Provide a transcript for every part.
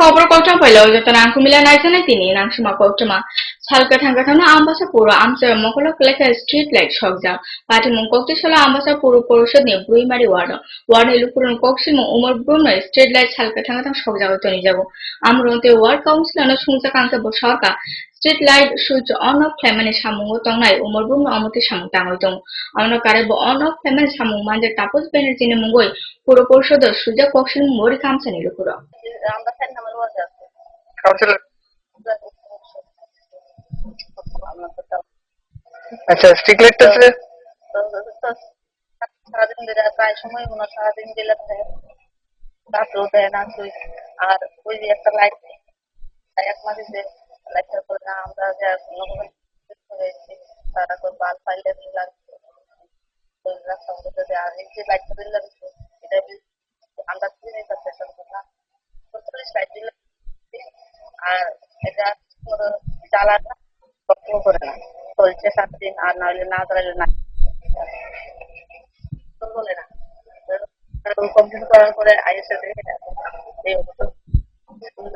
kobra kocam pailo joto nang kumila naisana tini nang suma kocama salka thangka thangna ambasa puro amsa mokolo kleka street light shokja pati mung kokti sala ambasa puro porosod ni bruimari ward elupurun koksi mung umar bruno street light salka thangka thang shokja toni jabo amronte ward council ana sungsa kangka bo sarka street light switch on off klemane samungo tongnai umar bruno amoti samung tangoi tong amno kare bo on off klemane samung manje tapos energy ne mungoi puro porosod suja koksi mori kamsa ni lupuro councillor আচ্ছা Streak লাইটটা আছে সারাদিন দিলে প্রায় সময় মনে হয় সারাদিন দিলে রাত্রেও দেয় না তুই আর ওই যে একটা লাইট এক মাসে যে লাইটটা করে না আমরা যে হয়েছি তারা তো বাল পাইলে লাগছে ওই রাস্তার মধ্যে আর এই যে লাইটটা দিলে এটা আমরা কিনে যাচ্ছে না 45 লাইট দিলে আর এটা জ্বালাটা কখনো করে না চলছে 7 দিন আর নাহলে না জ্বালালে না বলে না কমপ্লিট করার পরে আইএসএ দেখে এই অবস্থা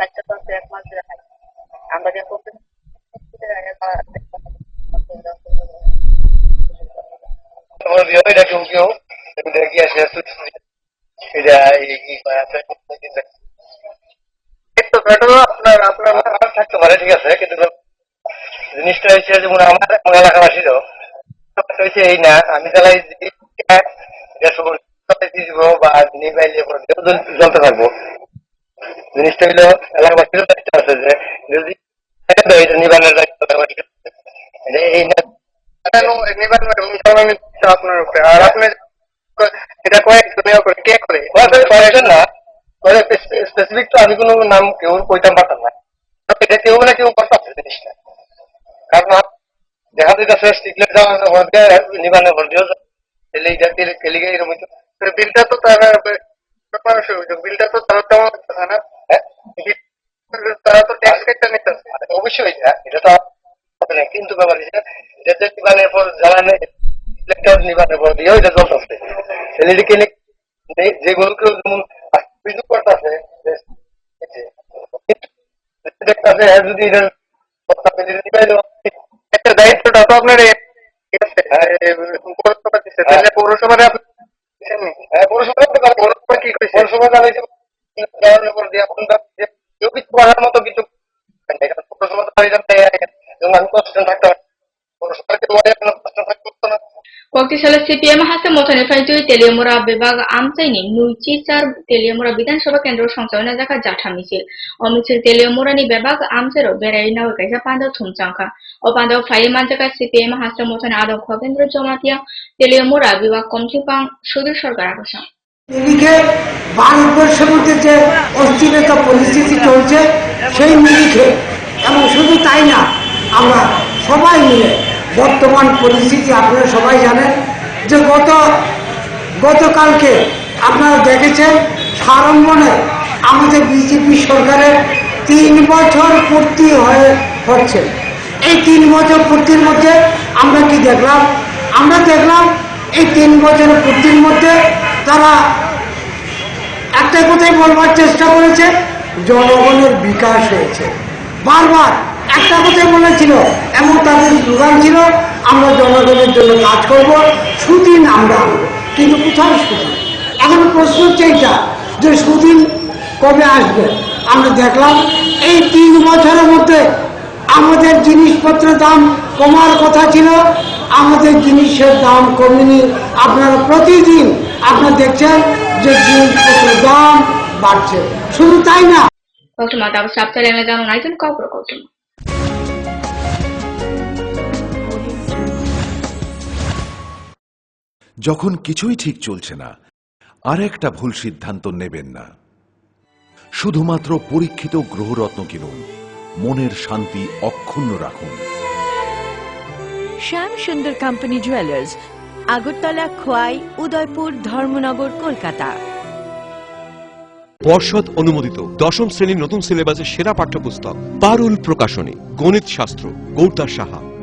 লাইটটা তো 1 মাস ধরে থাকে আমরা যে কমপ্লিট এটা কেউ এটা কি আসে এটা এই আপনার থাকতে পারে ঠিক আছে কিন্তু জিনিসটা হচ্ছে যেমন আমার এলাকাবাসীরও হয়েছে এই না আমি জ্বালাই দিব বা জ্বলতে থাকবো জিনিসটা হইলো এলাকাবাসীরও দায়িত্ব আছে যে যদি নিবানের দায়িত্ব এই আপনার উপরে আর আপনি এটা কয়েকজনে করে কে করে কয়েকজন না স্পেসিফিক তো আমি কোনো নাম কেউ কইতাম পারতাম না এটা কেউ না কেউ করতে জিনিসটা কারণ দেখা যাচ্ছে স্টিকলেট নিবানের ভর দিয়েও কেলিগে এরকম বিলটা তো তারা বিলটা তো তারা তেমন না তারা তো ট্যাক্স কেটে নিতে অবশ্যই এটা তো কিন্তু ব্যাপার যে নিবানের পর জ্বালানি নিবানের পর দিয়েও এটা চলতেছে এলইডি ক্লিনিক যেগুলোকে যেমন করতেছে যদি একটা দায়িত্বটা তো আপনার পৌরসভার পৌরসভা কি করেছে পৌরসভা কেউ কিছু করার মতো কিছু পৌরসভা আমি কষ্ট থাকতে পারি পৌরসভাকে কষ্ট থাকতে না Koktisala CPM hase motone faitui Teliamura bibag amchaini nuichi char Teliamura bidansabha kendro songchawna jaka jatha misil omisil Teliamura ni bibag amchero berai na kaisa pando thumchangka o pando phai manjaka CPM hase motone ado khobendro jomatia Teliamura bibag komchipang sudir sarkar akosha এদিকে ভারতবর্ষের মধ্যে যে অস্থিরতা পরিস্থিতি চলছে সেই নিরিখে এবং শুধু তাই না আমরা সবাই মিলে বর্তমান পরিস্থিতি আপনারা সবাই জানেন যে গতকালকে আপনারা দেখেছেন সাড়ম্বরে আমাদের বিজেপি সরকারের 3 বছর পূর্তি হচ্ছে এই 3 বছর পূর্তির মধ্যে আমরা কি দেখলাম আমরা দেখলাম এই 3 বছর পূর্তির মধ্যে তারা একটা কথাই বলবার চেষ্টা করেছে জনগণের বিকাশ হয়েছে বারবার একটা কথাই বলেছিল এবং তাদের স্লোগান ছিল আমরা জনগণের জন্য কাজ করব সুদিন আমরা আনবো কিন্তু কোথায় সুদিন এখন প্রশ্ন হচ্ছে এইটা যে সুদিন কবে আসবে আমরা দেখলাম এই 3 বছরের মধ্যে আমাদের জিনিসপত্রের দাম কমার কথা ছিল আমাদের জিনিসের দাম কমেনি আপনারা প্রতিদিন আপনারা দেখছেন যে জিনিসপত্রের দাম বাড়ছে শুধু তাই না Koktuma tapos chapter eme jano naitun kopro koktuma যখন কিছুই ঠিক চলছে না আর একটা ভুল সিদ্ধান্ত নেবেন না শুধুমাত্র পরীক্ষিত গ্রহরত্ন কিনুন মনের শান্তি অক্ষুণ্ণ রাখুন শ্যাম সুন্দর কোম্পানি জুয়েলার্স আগরতলা খোয়াই উদয়পুর ধর্মনগর কলকাতা পর্ষদ অনুমোদিত 10ম শ্রেণীর নতুন সিলেবাসের সেরা পাঠ্যপুস্তক পারুল প্রকাশনী গণিত শাস্ত্র গৌরদাস সাহা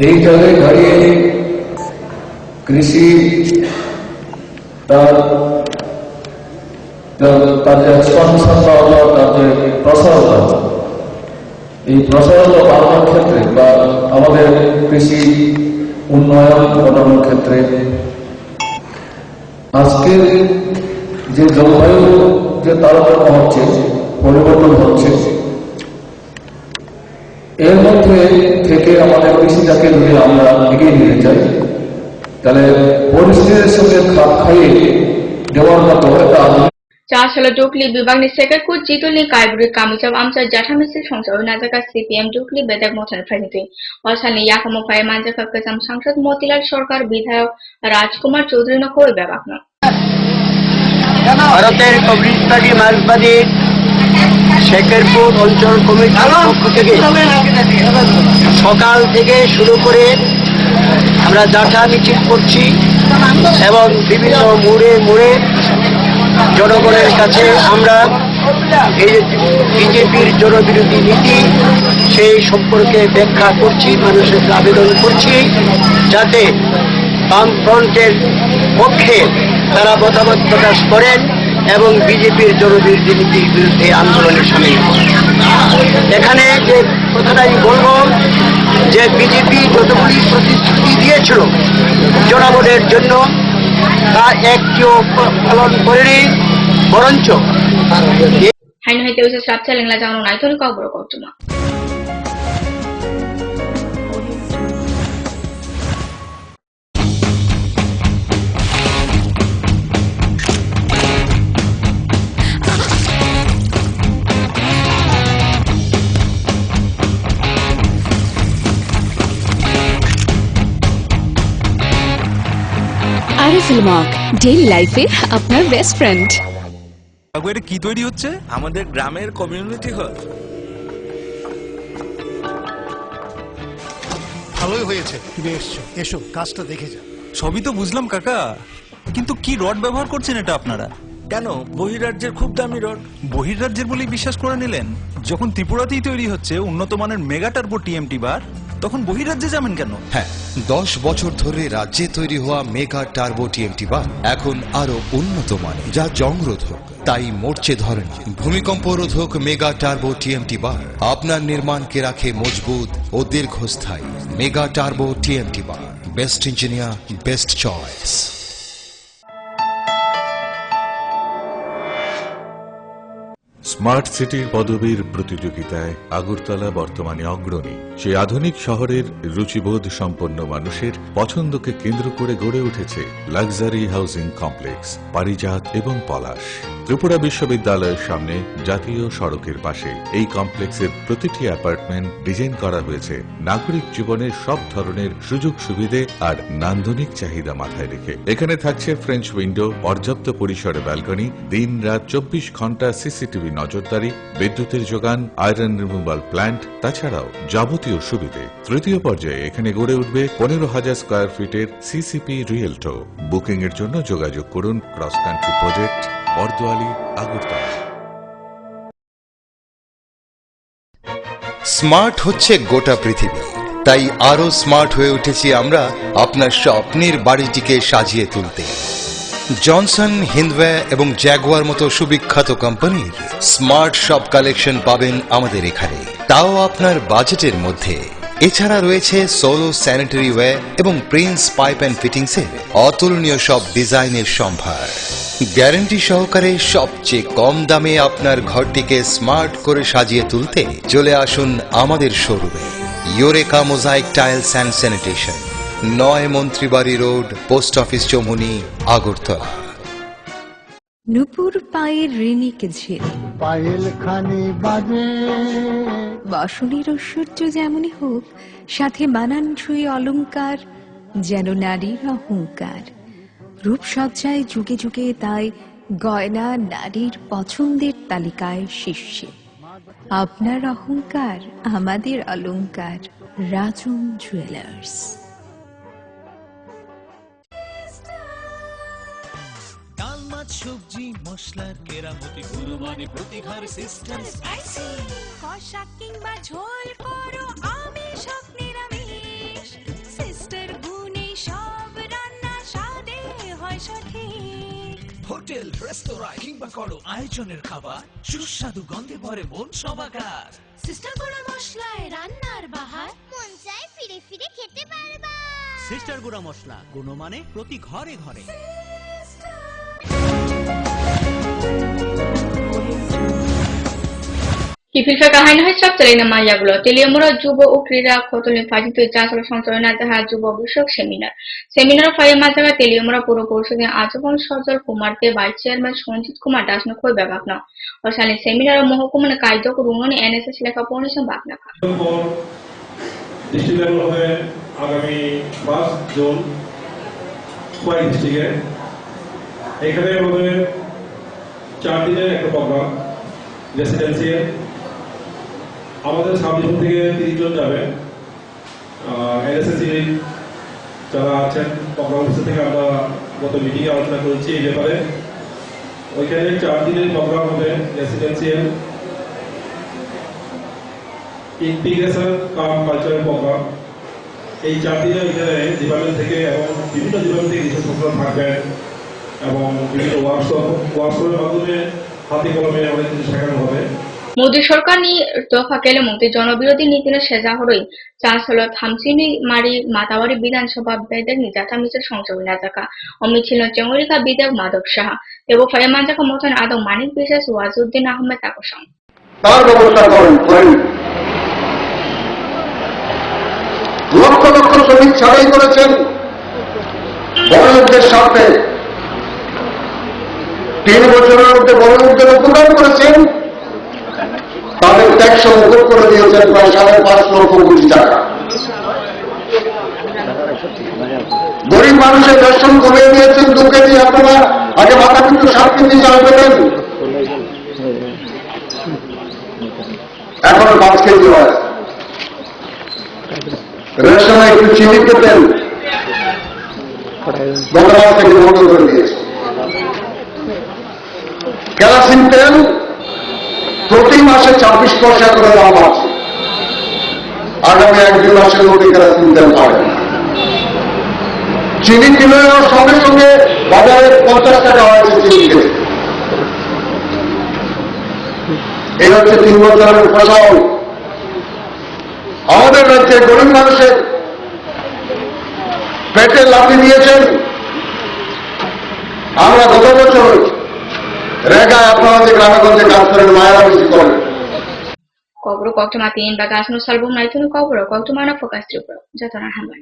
এই জায়গায় দাঁড়িয়ে কৃষি তার যে এক্সপানশনটা হলো, তার যে প্রসারতা, এই প্রসারতা বাড়ানোর ক্ষেত্রে বা আমাদের কৃষি উন্নয়ন ঘটানোর ক্ষেত্রে আজকের যে জলবায়ু যে তারতম্য হচ্ছে, পরিবর্তন হচ্ছে, এর মধ্যে থেকে আমাদের কৃষিটাকে যদি আমরা এগিয়ে নিতে চাই, তাহলে পরিস্থিতির সঙ্গে খাপ খাইয়ে দেওয়ার মতো একটা Charles Dukli Bibagni Sekakut Jituli Kaibri Kamichab Amsa Jatamisi Shonsor Nazaka CPM Dukli Bedak Motan President Osani Yakamo Pai Manjaka Kasam Sangsad Motilal Sorkar Bidhayak Rajkumar Choudhury Nokoi Babakno ভারতের কমিউনিস্টবাদী মার্ক্সবাদী শেখেরপুর অঞ্চল কমিটির পক্ষ থেকে সকাল থেকে শুরু করে আমরা জাথা মিছিল করছি এবং বিভিন্ন মোড়ে মোড়ে জনগণের কাছে আমরা এই বিজেপির জনবিরোধী নীতি সেই সম্পর্কে ব্যাখ্যা করছি, মানুষের আবেদন করছি যাতে বামফ্রন্টের পক্ষে তারা মতামত প্রকাশ করেন এবং বিজেপির জনবিরোধী নীতির বিরুদ্ধে আন্দোলনে সামিল হন। এখানে যে কথাটাই বলব যে বিজেপি যতগুলি প্রতিশ্রুতি দিয়েছিল জনগণের জন্য তা একটিও পালন করেনি, বরঞ্চ Haino Hete Usa Sapcha Lingla Jano Naitoni Kaburo Kotuma RFL daily লাইফে আপনার বেস্ট ফ্রেন্ড। এটা কি তৈরি হচ্ছে? আমাদের গ্রামের কমিউনিটি হল। ভালোই হয়েছে তুমি এসছো, এসো কাজটা দেখে যা। সবই তো বুঝলাম কাকা, কিন্তু কি রড ব্যবহার করছেন এটা আপনারা? কেন? বহিরাজ্যের খুব দামি রড। বহিরাজ্যের বলেই বিশ্বাস করে নিলেন? যখন ত্রিপুরাতেই তৈরি হচ্ছে উন্নত মানের মেগা টার্বো টিএমটি বার, তখন বহিরাজ্যে যাবেন কেন? হ্যাঁ, 10 বছর ধরে রাজ্যে তৈরি হওয়া মেগা টার্বো টিএমটি বার এখন আরো উন্নত মানের, যা জংরোধক, তাই মরচে ধরেনি। ভূমিকম্প রোধক মেগা টার্বো টিএমটি বার আপনার নির্মাণকে রাখে মজবুত ও দীর্ঘস্থায়ী। মেগা টার্বো টিএমটি বার, best engineer, best choice. Smart সিটির পদবীর প্রতিযোগিতায় আগরতলা বর্তমানে অগ্রণী। সেই আধুনিক শহরের রুচিবোধ সম্পন্ন মানুষের পছন্দকে কেন্দ্র করে গড়ে উঠেছে লাক্সারি হাউজিং কমপ্লেক্স পারিজাত এবং পলাশ। ত্রিপুরা বিশ্ববিদ্যালয়ের সামনে জাতীয় সড়কের পাশে এই কমপ্লেক্সের প্রতিটি অ্যাপার্টমেন্ট ডিজাইন করা হয়েছে নাগরিক জীবনের সব ধরনের সুযোগ সুবিধে আর নান্দনিক চাহিদা মাথায় রেখে। এখানে থাকছে ফ্রেঞ্চ উইন্ডো, পর্যাপ্ত পরিসরে ব্যালকনি, দিন রাত 24 ঘন্টা সিসিটিভি নজরদারি, বিদ্যুতের যোগান, আয়রন রিমুভাল প্ল্যান্ট, তাছাড়াও যাবতীয় সুবিধে। তৃতীয় পর্যায়ে এখানে গড়ে উঠবে 15,000 স্কয়ার ফিটের সিসিপি রিয়েলটো। বুকিং এর জন্য যোগাযোগ করুন cross country project, Bardowali, Agartala. Smart হচ্ছে গোটা পৃথিবী, তাই আরো স্মার্ট হয়ে উঠেছি আমরা আপনার স্বপ্নের বাড়িটিকে সাজিয়ে তুলতে। জনসন, হিন্দওয়ে এবং জ্যাগুয়ার মতো সুবিখ্যাত কোম্পানির স্মার্ট সব কালেকশন পাবেন আমাদের এখানে, তাও আপনার বাজেটের মধ্যে। এছাড়া রয়েছে সোলো স্যানিটারি ওয়্যার এবং প্রিন্স পাইপ অ্যান্ড ফিটিংসের অতুলনীয় সব ডিজাইনের সম্ভার। গ্যারান্টি সহকারে সবচেয়ে কম দামে আপনার ঘরটিকে স্মার্ট করে সাজিয়ে তুলতে চলে আসুন আমাদের শোরুমে। Eureka mosaic tiles and sanitation, 9 Mantribari road, post office, Chowmuhani, Agartala. নুপুর পায়ের ঋণিকে ঝিল, পায়েল খানি বাজে, বাসনের ঐশ্বর্য যেমনই হোক, সাথে মানানসই অলংকার, যেন নারীর অহংকার। রূপসজ্জায় যুগে যুগে তাই গয়না নারীর পছন্দের তালিকায় শীর্ষে। আপনার অহংকার আমাদের অলংকার, রাজন জুয়েলার্স। সবজি মশলার কেরামতি গুণমানে প্রতিঘার সিস্টেম, কষা কিংবা ঝোল করো আমিষ হোক নিরামিষ, হোটেল রেস্তোরাঁ কিংবা করো আয়োজনের খাবার সুস্বাদু গন্ধে ভরে মন সবাকার। সিস্টার গুঁড়া মশলায় রান্নার বাহার মন চায় ফিরে ফিরে খেতে পারবা। সিস্টার গুঁড়া মশলা, গুণমানে প্রতি ঘরে ঘরে। Kifilfa kahain hai sab chalina maya gulo Teliamura Juba o Krida Kotolin Fajin to Jasal Santona Jaha Juba Bishop Seminar Fire Mazaga Teliamura Puro Portion Azabon Shazal Kumarte Vice Chairman Shonjit Kumar Dasno Koi Babakna or Sally Seminar Mohokuman Kaido Ruman NSS like a ponish and Baknaka. District level হবে আগামী 5 June Khowai ডিস্ট্রিক্টে। এখানে হবে 4 দিনের একটা programme residential. আমাদের subdivision থেকে 30 জন যাবে। এনএসএসসি যারা আছেন প্রোগ্রাম অফিসার থেকে আমরা গত মিটিংয়ে আলোচনা করেছি এই ব্যাপারে। ওইখানে 4 দিনের প্রোগ্রাম হবে রেসিডেন্সিয়াল ইন্টিগ্রেশন কাম কালচারাল প্রোগ্রাম। এই 4 দিনে এখানে ডিপার্টমেন্ট থেকে এবং বিভিন্ন ডিপার্টমেন্ট থেকে রিসোর্স থাকবেন এবং বিভিন্ন ওয়ার্কশপের মাধ্যমে হাতে কলমে অনেক কিছু শেখানো হবে। মোদী সরকার নি দফা কেলে মোদী জনবিরোধী নীতির সেজা হরই চান্সেলর থামসিনি মারি মাতাবাড়ি বিধানসভা বেদের নিজাতা মিছিল সংযোগ নাজাকা অমিছিল চেঙ্গরিকা বিধায়ক মাধব সাহা এবং ফয়মানজাকা মতন আদম মানিক বিশেষ ওয়াজউদ্দিন আহমেদ আকর্ষণ তার ব্যবস্থা করেন। লক্ষ লক্ষ শ্রমিক ছাড়াই করেছেন বড় লোকদের স্বার্থে। 3 বছরের মধ্যে বড় লোকদের উপকার করেছেন, তাদের ট্যাক্স মুকুব করে দিয়েছেন প্রায় 5.5 লক্ষ কোটি টাকা। গরিব মানুষের রেশন কমিয়ে দিয়েছেন 2 কেজি, আপনারা আগে মাথা কিন্তু 7 কেজি চাল পেতেন, এখন 5 কেজি হয়। রেশনে একটু চিনি পেতেন, গত মাস থেকে বন্ধ করে দিয়েছে। কেরোসিন তেল প্রতি মাসে 26 পয়সা করে দাম আছে, আগামী 1-2 মাসের মধ্যে কেরোসিন তেল পাবেন। চিনি কিলোর সঙ্গে সঙ্গে বাজারে 50 টাকা হয়েছে চিনি কিলো। এই হচ্ছে 3 বছরের ফসল। আমাদের রাজ্যে গরিব মানুষের পেটে লাফি দিয়েছেন। আমরা গত বছর রেগায় আপনারা যে গ্রামে গঞ্জে কাজ করেন মায়েরা বেশি করেন। কবর কক্টমা 3 বা গাছনো সালবম নাইতুন কবর কক্টমানা ফোকাস ত্রিপুরা যতনা হামবান